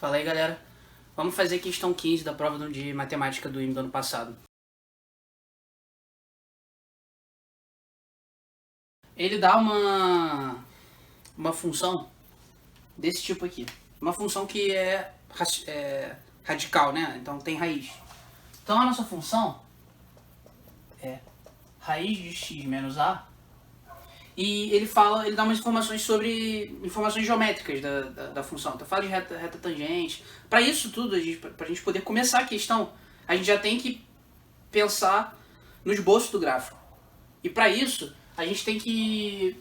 Fala aí, galera. Vamos fazer a questão 15 da prova de matemática do IME do ano passado. Ele dá uma função desse tipo aqui. Uma função que é radical, né? Então tem raiz. Então a nossa função é raiz de x menos a. E ele dá umas informações informações geométricas da função. Então fala de reta tangente. Para isso tudo, para a gente poder começar a questão, a gente já tem que pensar no esboço do gráfico. E para isso, a gente tem que...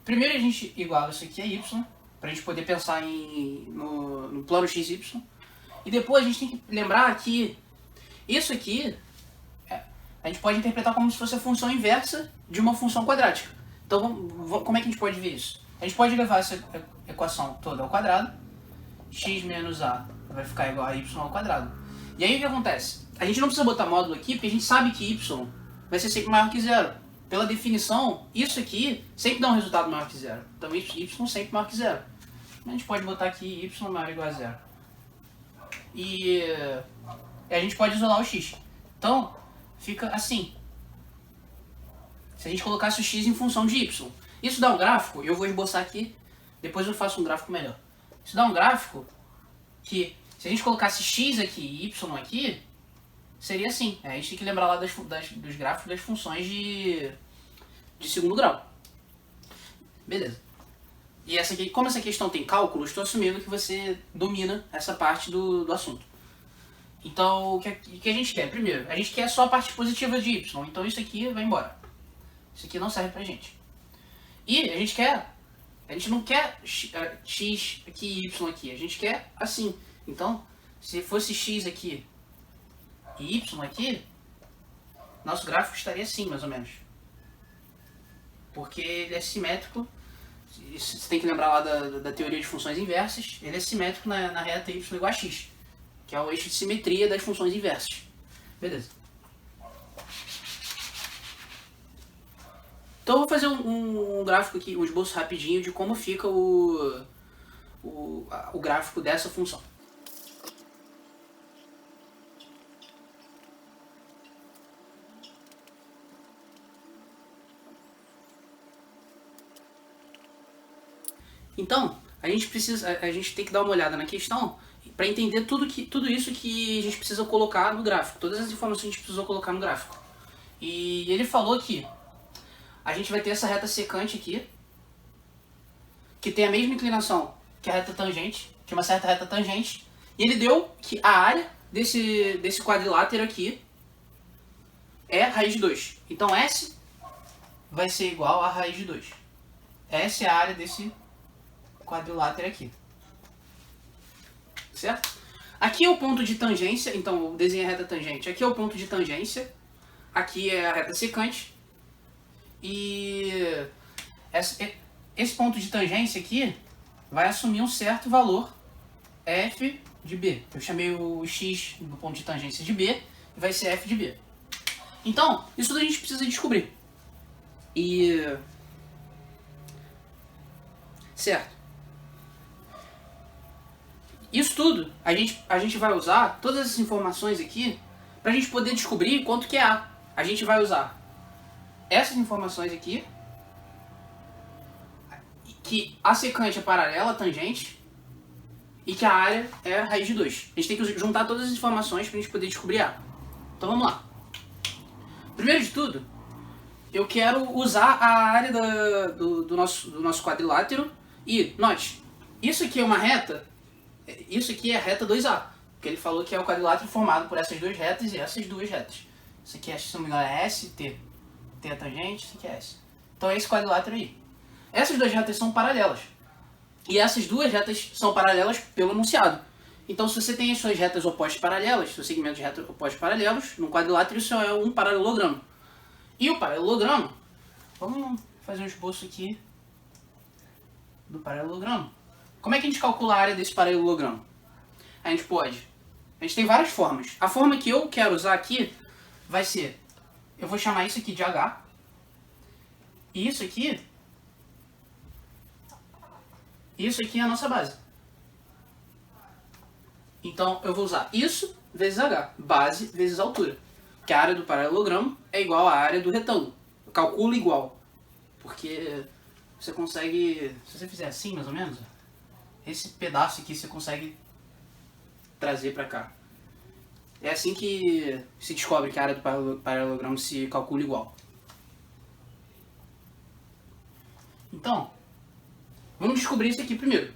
Primeiro a gente iguala isso aqui a y, para a gente poder pensar no plano xy. E depois a gente tem que lembrar que isso aqui, a gente pode interpretar como se fosse a função inversa de uma função quadrática. Então, como é que a gente pode ver isso? A gente pode levar essa equação toda ao quadrado. X menos a vai ficar igual a y ao quadrado. E aí o que acontece? A gente não precisa botar módulo aqui, porque a gente sabe que y vai ser sempre maior que zero. Pela definição, isso aqui sempre dá um resultado maior que zero. Então y sempre maior que zero. A gente pode botar aqui y maior ou igual a zero. E a gente pode isolar o x. Então, fica assim. Se a gente colocasse o x em função de y. Isso dá um gráfico, eu vou esboçar aqui, depois eu faço um gráfico melhor. Isso dá um gráfico que, se a gente colocasse x aqui e y aqui, seria assim. A gente tem que lembrar lá dos gráficos das funções de segundo grau. Beleza. E essa aqui, como essa questão tem cálculo, estou assumindo que você domina essa parte do assunto. Então, o que a gente quer? Primeiro, a gente quer só a parte positiva de y. Então isso aqui vai embora. Isso aqui não serve pra gente. E a gente não quer x aqui e y aqui. A gente quer assim. Então, se fosse x aqui e y aqui, nosso gráfico estaria assim, mais ou menos. Porque ele é simétrico. Você tem que lembrar lá da teoria de funções inversas. Ele é simétrico na reta y igual a x, que é o eixo de simetria das funções inversas. Beleza. Então eu vou fazer um gráfico aqui, um esboço rapidinho de como fica o gráfico dessa função. Então, a gente tem que dar uma olhada na questão para entender tudo isso que a gente precisa colocar no gráfico, todas as informações que a gente precisou colocar no gráfico. E ele falou que a gente vai ter essa reta secante aqui, que tem a mesma inclinação que a reta tangente, que é uma certa reta tangente, e ele deu que a área desse quadrilátero aqui é raiz de 2. Então S vai ser igual a raiz de 2. Essa é a área desse quadrilátero aqui. Certo? Aqui é o ponto de tangência, então eu desenhei a reta tangente. Aqui é o ponto de tangência, aqui é a reta secante. E esse ponto de tangência aqui vai assumir um certo valor f de b. Eu chamei o x do ponto de tangência de b e vai ser f de b. Então, isso tudo a gente precisa descobrir. Certo. Isso tudo, a gente vai usar todas essas informações aqui para a gente poder descobrir quanto que é A. A gente vai usar essas informações aqui, que a secante é paralela à tangente e que a área é a raiz de 2. A gente tem que juntar todas as informações para a gente poder descobrir A. Então vamos lá. Primeiro de tudo, eu quero usar a área do nosso quadrilátero e, note, isso aqui é uma reta, isso aqui é a reta 2A, porque ele falou que é o quadrilátero formado por essas duas retas e essas duas retas. Isso aqui, se não me engano, é S, T. T é tangente, isso aqui é S. Então é esse quadrilátero aí. Essas duas retas são paralelas. E essas duas retas são paralelas pelo enunciado. Então se você tem as suas retas opostas paralelas, seus segmentos de retas opostas paralelos, no quadrilátero isso é um paralelogramo. E o paralelogramo, vamos fazer um esboço aqui do paralelogramo. Como é que a gente calcula a área desse paralelogramo? A gente tem várias formas. A forma que eu quero usar aqui vai ser, eu vou chamar isso aqui de H, e isso aqui é a nossa base. Então eu vou usar isso vezes h, base vezes altura. Que a área do paralelogramo é igual à área do retângulo. Eu calculo igual. Porque você consegue, se você fizer assim mais ou menos, esse pedaço aqui você consegue trazer para cá. É assim que se descobre que a área do paralelogramo se calcula igual. Então, vamos descobrir isso aqui primeiro.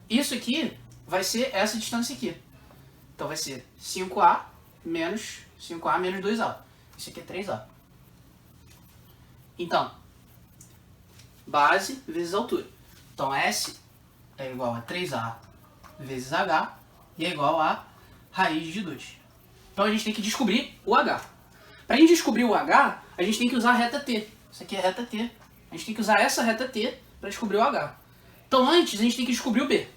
Isso aqui vai ser essa distância aqui. Então vai ser 5A menos 2A. Isso aqui é 3A. Então, base vezes altura. Então S é igual a 3A vezes H e é igual a raiz de 2. Então a gente tem que descobrir o H. Para a gente descobrir o H, a gente tem que usar a reta T. Isso aqui é reta T. A gente tem que usar essa reta T para descobrir o H. Então antes a gente tem que descobrir o B.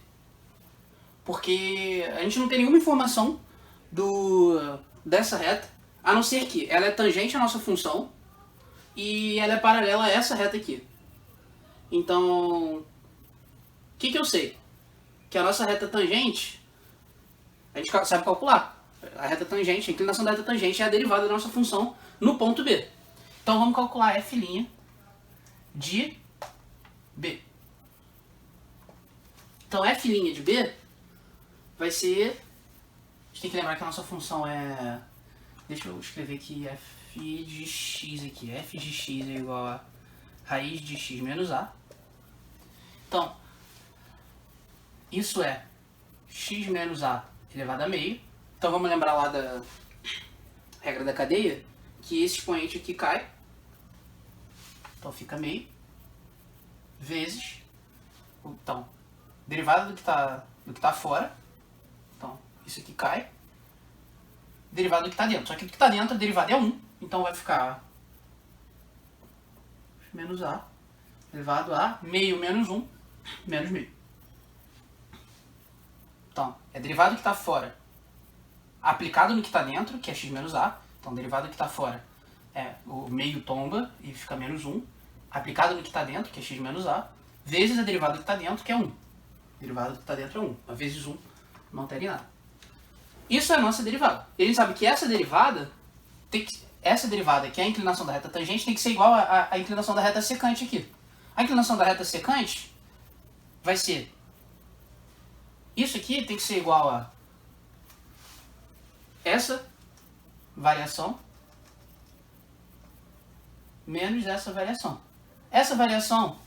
Porque a gente não tem nenhuma informação dessa reta, a não ser que ela é tangente à nossa função e ela é paralela a essa reta aqui. Então, o que eu sei? Que a nossa reta tangente, a gente sabe calcular. A reta tangente, a inclinação da reta tangente é a derivada da nossa função no ponto B. Então vamos calcular f' de B. Então f' de B vai ser... A gente tem que lembrar que a nossa função é... Deixa eu escrever aqui f de x aqui. f de x é igual a raiz de x menos a. Então, isso é x menos a elevado a meio. Então vamos lembrar lá da regra da cadeia, que esse expoente aqui cai. Então fica meio. Vezes. Então, derivada do que tá fora. Então, isso aqui cai. Derivada do que está dentro. Só que do que está dentro, a derivada é 1. Então vai ficar menos a elevado a meio menos 1 menos meio. Então, é derivada do que está fora aplicado no que está dentro, que é x menos a. Então, derivada do que está fora é o meio tomba e fica menos 1. Aplicado no que está dentro, que é x menos a, vezes a derivada do que está dentro, que é 1. A derivada do que está dentro é 1. A vezes 1 não altera em nada. Isso é a nossa derivada. E a gente sabe que essa derivada, que é a inclinação da reta tangente, tem que ser igual à inclinação da reta secante aqui. A inclinação da reta secante vai ser... Isso aqui tem que ser igual a essa variação menos essa variação. Essa variação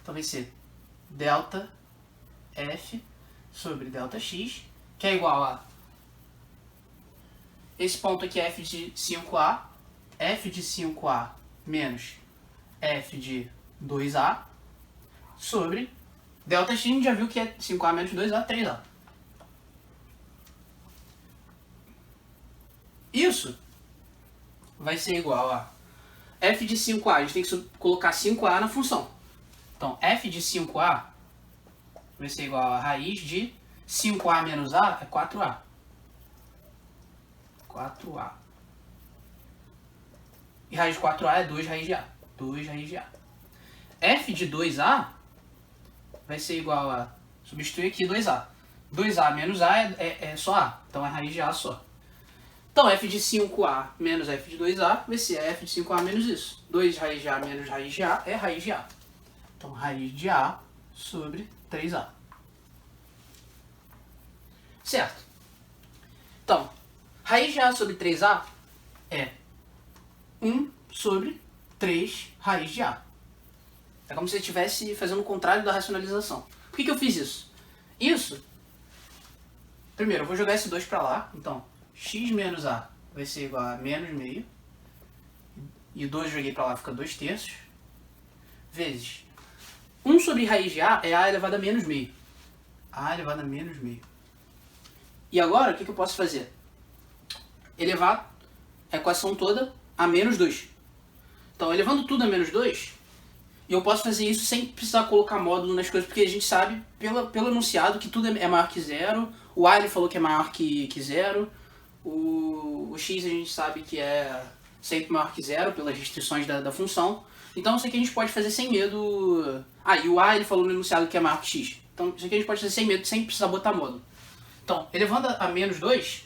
então vai ser delta f sobre delta x, que é igual a esse ponto aqui é f de 5a menos f de 2a sobre delta x, a gente já viu que é 5a menos 2a, 3a. Isso vai ser igual a f de 5a, a gente tem que colocar 5a na função. Então, f de 5a vai ser igual a raiz de 5a menos a é 4a. 4a. E raiz de 4a é 2 raiz de a. 2 raiz de a. F de 2a vai ser igual a... Substituir aqui 2a. 2a menos a é só a. Então é raiz de a só. Então f de 5a menos f de 2a vai ser f de 5a menos isso. 2 raiz de a menos raiz de a é raiz de a. Então raiz de a sobre 3a. Certo. Então, raiz de a sobre 3a é 1 sobre 3 raiz de a. É como se você estivesse fazendo o contrário da racionalização. Por que eu fiz isso? Isso, primeiro, eu vou jogar esse 2 para lá. Então, x menos a vai ser igual a menos meio. E o 2 joguei para lá, fica 2 terços. Vezes 1 sobre raiz de a é a elevado a menos meio. A elevado a menos meio. E agora, o que eu posso fazer? Elevar a equação toda a menos 2. Então, elevando tudo a menos 2, eu posso fazer isso sem precisar colocar módulo nas coisas, porque a gente sabe, pelo enunciado, que tudo é maior que zero. O a ele falou que é maior que zero. O x a gente sabe que é sempre maior que zero, pelas restrições da função. Então, isso aqui a gente pode fazer sem medo. Ah, e o a ele falou no enunciado que é maior que x. Então, isso aqui a gente pode fazer sem medo, sem precisar botar módulo. Então, elevando a menos 2,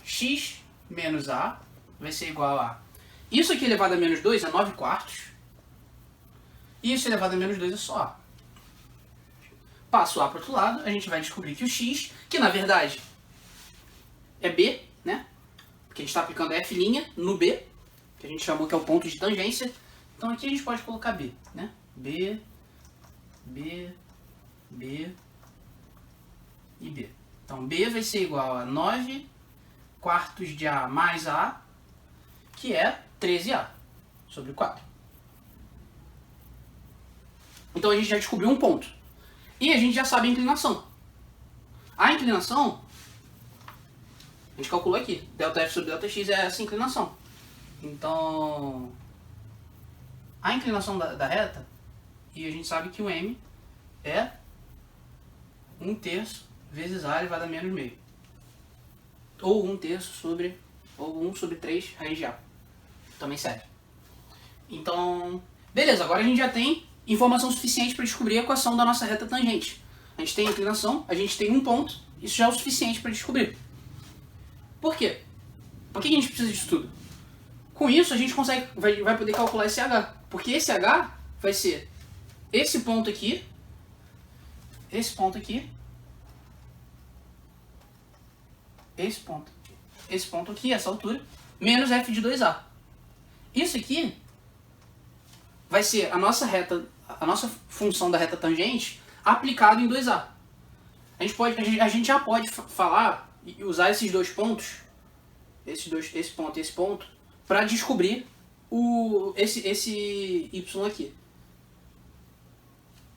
x menos a vai ser igual a... Isso aqui elevado a menos 2 é 9 quartos. E isso elevado a menos 2 é só a. Passo a para o outro lado, a gente vai descobrir que o x, que na verdade é b, né? Porque a gente está aplicando f' no b, que a gente chamou que é o ponto de tangência. Então aqui a gente pode colocar b, né? B e b. Então b vai ser igual a 9 quartos de a mais a, que é 13a sobre 4. Então a gente já descobriu um ponto. E a gente já sabe a inclinação. A inclinação, a gente calculou aqui. Δf sobre Δx é essa inclinação. Então, a inclinação da reta, e a gente sabe que o m é 1/3 vezes a elevado a menos meio. Ou 1/3 sobre, ou 1 sobre 3 raiz de a. Também serve. Então, beleza, agora a gente já tem informação suficiente para descobrir a equação da nossa reta tangente. A gente tem a inclinação, a gente tem um ponto, isso já é o suficiente para descobrir. Por quê? Por que a gente precisa disso tudo? Com isso a gente vai poder calcular esse h, porque esse h vai ser esse ponto aqui, esse ponto aqui, esse ponto aqui, essa altura, menos f de 2a. Isso aqui vai ser a nossa função da reta tangente aplicado em 2a. A gente já pode falar e usar esses dois pontos, esse ponto e esse ponto, para descobrir esse y aqui.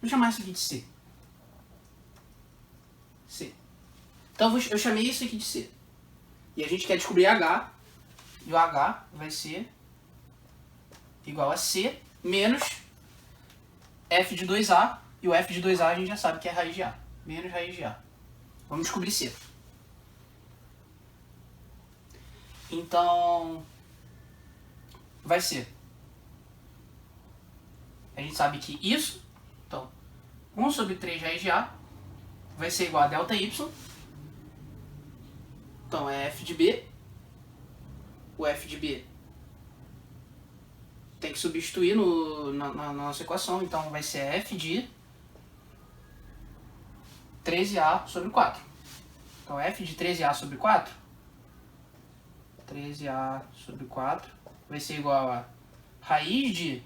Vou chamar isso aqui de C. C. Então eu chamei isso aqui de C. E a gente quer descobrir H, e o H vai ser igual a C menos f de 2a, e o f de 2a a gente já sabe que é raiz de a, menos raiz de a. Vamos descobrir C. Então, vai ser, a gente sabe que isso, então, 1 sobre 3 raiz de a vai ser igual a ΔY. Então é f de b, o f de b tem que substituir na nossa equação, então vai ser f de 13a sobre 4. Então f de 13a sobre 4, 13a sobre 4 vai ser igual a raiz de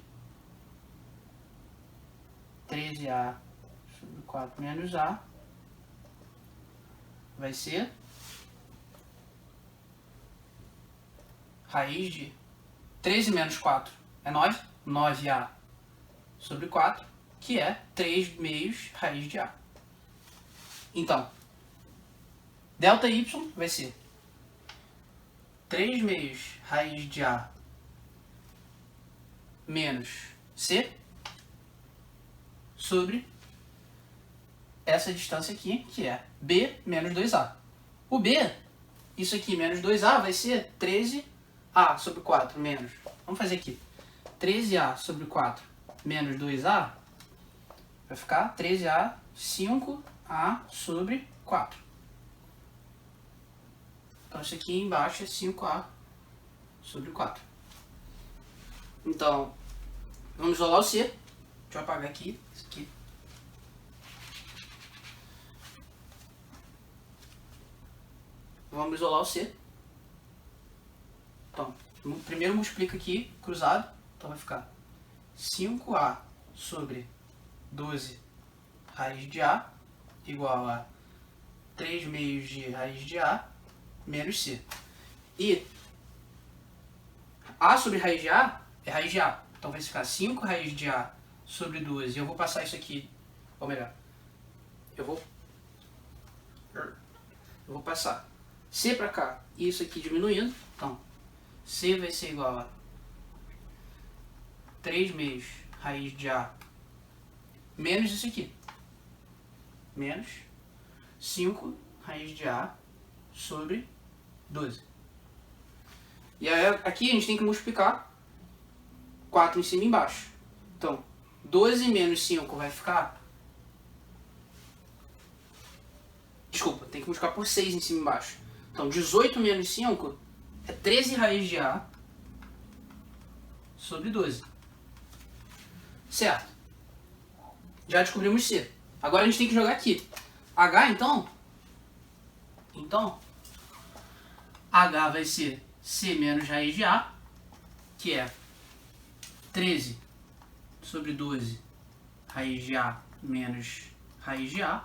13a sobre 4 menos a, vai ser raiz de 13 menos 4 é 9, 9a sobre 4, que é 3 meios raiz de a. Então, ΔY vai ser 3 meios raiz de a menos c sobre essa distância aqui, que é b menos 2a. O b, isso aqui menos 2a, vai ser 13a sobre 4 menos, vamos fazer aqui, 13a sobre 4 menos 2a, vai ficar 13a, 5a sobre 4. Então isso aqui embaixo é 5a sobre 4. Então, vamos isolar o C. Deixa eu apagar aqui, isso aqui. Vamos isolar o C. Então, primeiro multiplica aqui, cruzado. Então vai ficar 5a sobre 12 raiz de a igual a 3 meios de raiz de a menos c. E a sobre raiz de a é raiz de a. Então vai ficar 5 raiz de a sobre 12. Eu vou passar isso aqui, ou melhor, eu vou passar c para cá e isso aqui diminuindo. Então, c vai ser igual a 3 meios raiz de a menos isso aqui. Menos 5 raiz de a sobre 12. E aí aqui a gente tem que multiplicar 4 em cima e embaixo. Então, 12 menos 5 vai ficar Desculpa, tem que multiplicar por 6 em cima e embaixo. Então 18 menos 5 é 13 raiz de A sobre 12. Certo. Já descobrimos C. Agora a gente tem que jogar aqui. H, então, H vai ser C menos raiz de A, que é 13 sobre 12 raiz de A menos raiz de A.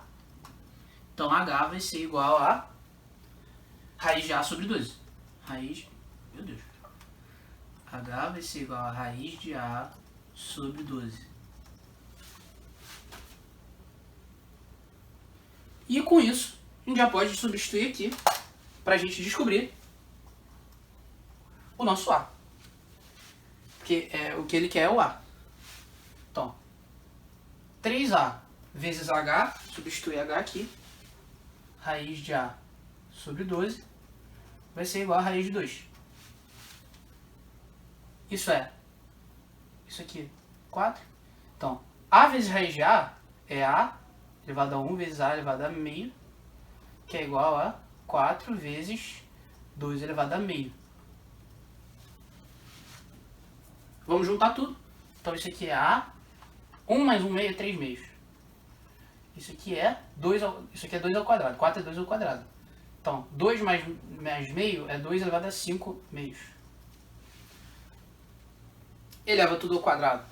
Então H vai ser igual a raiz de A sobre 12. Raiz, meu Deus. H vai ser igual a raiz de A sobre 12. E com isso, a gente já pode substituir aqui para a gente descobrir o nosso A. Porque o que ele quer é o A. Então, 3A vezes H, substituir H aqui, raiz de A sobre 12, vai ser igual a raiz de 2. Isso aqui, 4. Então, A vezes raiz de A é A elevado a 1 vezes A elevado a meio, que é igual a 4 vezes 2 elevado a meio. Vamos juntar tudo. Então isso aqui é A, 1 mais 1 meio é 3 meios. Isso aqui é 2 ao quadrado, 4 é 2 ao quadrado. Então 2 mais meio é 2 elevado a 5 meios. Eleva tudo ao quadrado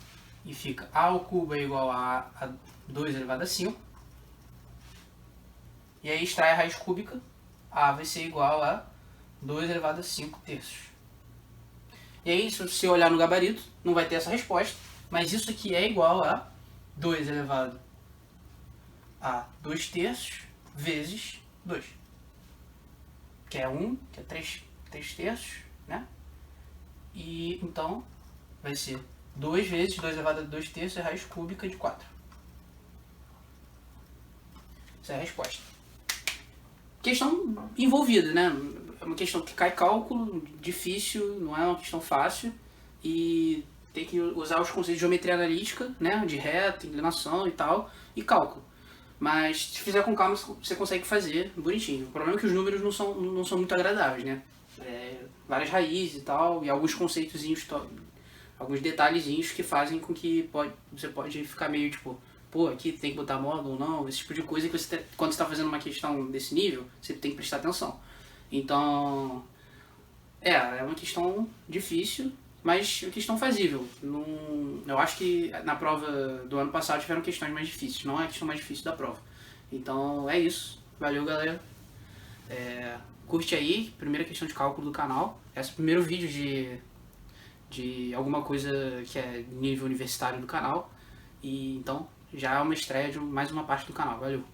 e fica A ao cubo é igual a 2 elevado a 5. E aí extrai a raiz cúbica, A vai ser igual a 2 elevado a 5 terços. E aí, se você olhar no gabarito, não vai ter essa resposta, mas isso aqui é igual a 2 elevado a 2 terços vezes 2. Que é 1, que é 3 terços, né? E então vai ser 2 vezes 2 elevado a 2 terços é raiz cúbica de 4. Essa é a resposta. Questão envolvida, né? É uma questão que cai cálculo, difícil, não é uma questão fácil. E tem que usar os conceitos de geometria analítica, né? De reta, inclinação e tal, e cálculo. Mas se fizer com calma, você consegue fazer bonitinho. O problema é que os números não são muito agradáveis, né? Várias raízes e tal, e alguns conceitozinhos, alguns detalhezinhos que fazem com que você pode ficar meio tipo, pô, aqui tem que botar módulo ou não, esse tipo de coisa que você quando você está fazendo uma questão desse nível, você tem que prestar atenção. Então, é uma questão difícil, mas uma questão fazível. Eu acho que na prova do ano passado tiveram questões mais difíceis, não é a questão mais difícil da prova. Então é isso, valeu galera. Curte aí, primeira questão de cálculo do canal. Esse é o primeiro vídeo de alguma coisa que é nível universitário do canal. E então já é uma estreia de mais uma parte do canal. Valeu!